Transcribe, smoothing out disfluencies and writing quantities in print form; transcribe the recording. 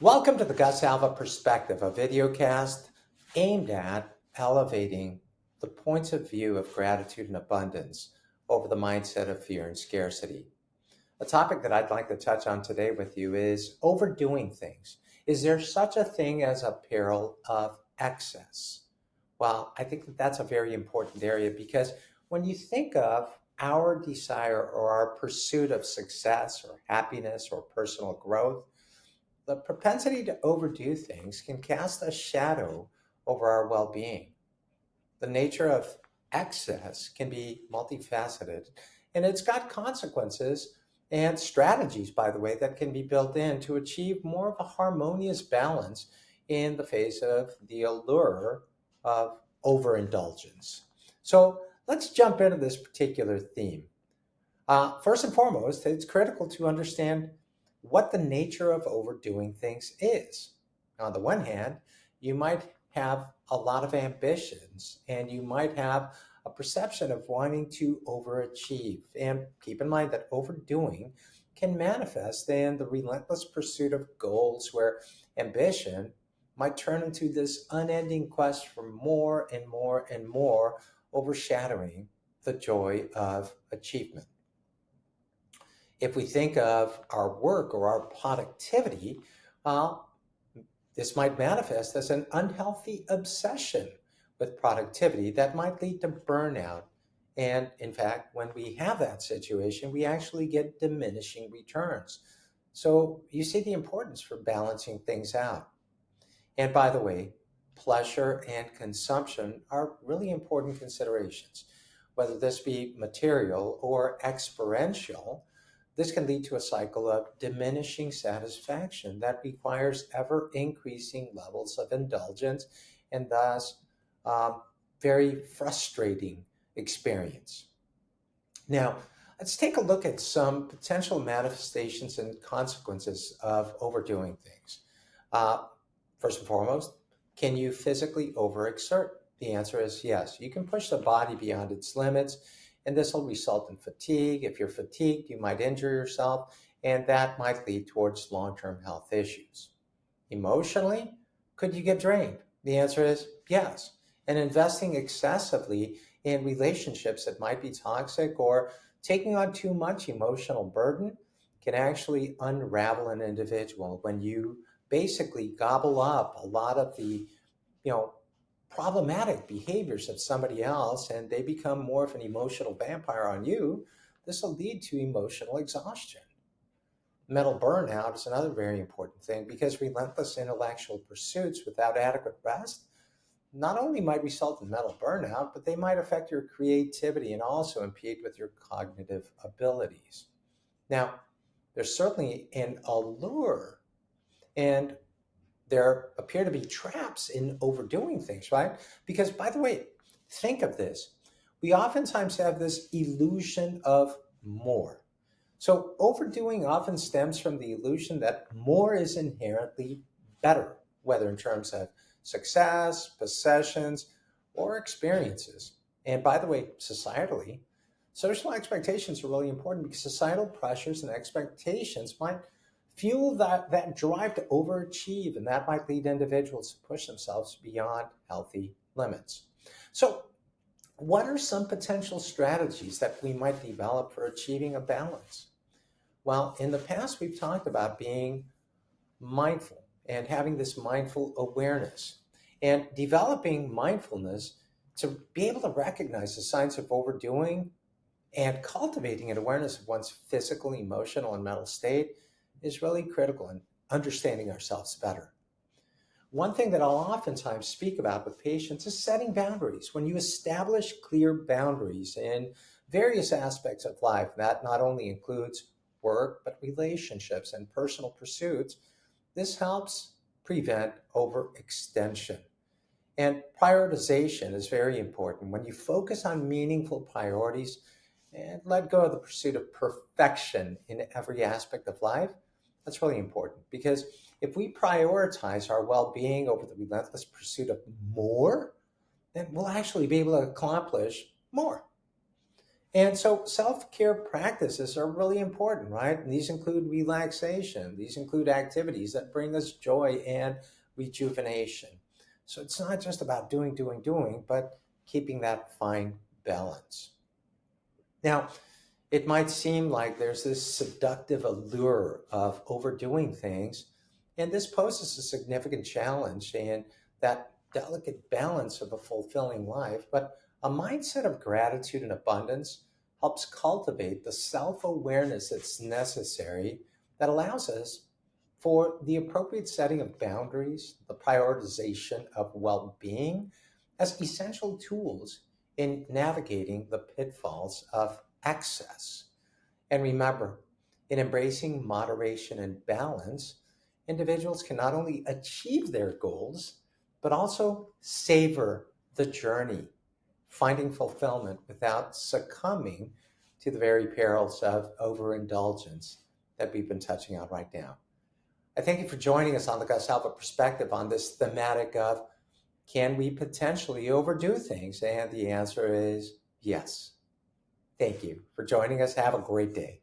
Welcome to the Gus Alva Perspective, a videocast aimed at elevating the points of view of gratitude and abundance over the mindset of fear and scarcity. A topic that I'd like to touch on today with you is overdoing things. Is there such a thing as a peril of excess? Well, I think that that's a very important area because when you think of our desire or our pursuit of success or happiness or personal growth, the propensity to overdo things can cast a shadow over our well being. The nature of excess can be multifaceted, and it's got consequences and strategies, by the way, that can be built in to achieve more of a harmonious balance in the face of the allure of overindulgence. So let's jump into this particular theme. First and foremost, it's critical to understand what the nature of overdoing things is. On the one hand, you might have a lot of ambitions and you might have a perception of wanting to overachieve. And keep in mind that overdoing can manifest in the relentless pursuit of goals where ambition might turn into this unending quest for more and more and more, overshadowing the joy of achievement. If we think of our work or our productivity, uh, this might manifest as an unhealthy obsession with productivity that might lead to burnout. And in fact, when we have that situation, we actually get diminishing returns. So you see the importance for balancing things out. And by the way, pleasure and consumption are really important considerations. Whether this be material or experiential, this can lead to a cycle of diminishing satisfaction that requires ever increasing levels of indulgence and thus um, very frustrating experience. Now, let's take a look at some potential manifestations and consequences of overdoing things. Uh, First and foremost, can you physically overexert? The answer is yes. You can push the body beyond its limits, and this will result in fatigue. If you're fatigued, you might injure yourself, and that might lead towards long term health issues. Emotionally, could you get drained? The answer is yes. And investing excessively in relationships that might be toxic or taking on too much emotional burden can actually unravel an individual when you basically gobble up a lot of the, you know, problematic behaviors of somebody else and they become more of an emotional vampire on you. This will lead to emotional exhaustion. Mental burnout is another very important thing because relentless intellectual pursuits without adequate rest not only might result in mental burnout, but they might affect your creativity and also impede with your cognitive abilities. Now, there's certainly an allure, and there appear to be traps in overdoing things, right? Because, by the way, think of this. We oftentimes have this illusion of more. So, overdoing often stems from the illusion that more is inherently better, whether in terms of success, possessions, or experiences. And by the way, societally, social expectations are really important because societal pressures and expectations might fuel that drive to overachieve, and that might lead individuals to push themselves beyond healthy limits. So, what are some potential strategies that we might develop for achieving a balance? Well, in the past, we've talked about being mindful and having this mindful awareness and developing mindfulness to be able to recognize the signs of overdoing and cultivating an awareness of one's physical, emotional, and mental state is really critical in understanding ourselves better. One thing that I'll oftentimes speak about with patients is setting boundaries. When you establish clear boundaries in various aspects of life, that not only includes work, but relationships and personal pursuits, this helps prevent overextension. And prioritization is very important. When you focus on meaningful priorities and let go of the pursuit of perfection in every aspect of life, that's really important because if we prioritize our well being over the relentless pursuit of more, then we'll actually be able to accomplish more. And so self-care practices are really important, right? And these include relaxation. These include activities that bring us joy and rejuvenation. So it's not just about doing, but keeping that fine balance. Now, it might seem like there's this seductive allure of overdoing things, and this poses a significant challenge in that delicate balance of a fulfilling life. But a mindset of gratitude and abundance helps cultivate the self awareness that's necessary that allows us for the appropriate setting of boundaries, the prioritization of well being as essential tools in navigating the pitfalls of excess. And remember, in embracing moderation and balance, individuals can not only achieve their goals, but also savor the journey, finding fulfillment without succumbing to the very perils of overindulgence that we've been touching on right now. I thank you for joining us on the Gus Alpha Perspective on this thematic of can we potentially overdo things? And the answer is yes. Thank you for joining us. Have a great day.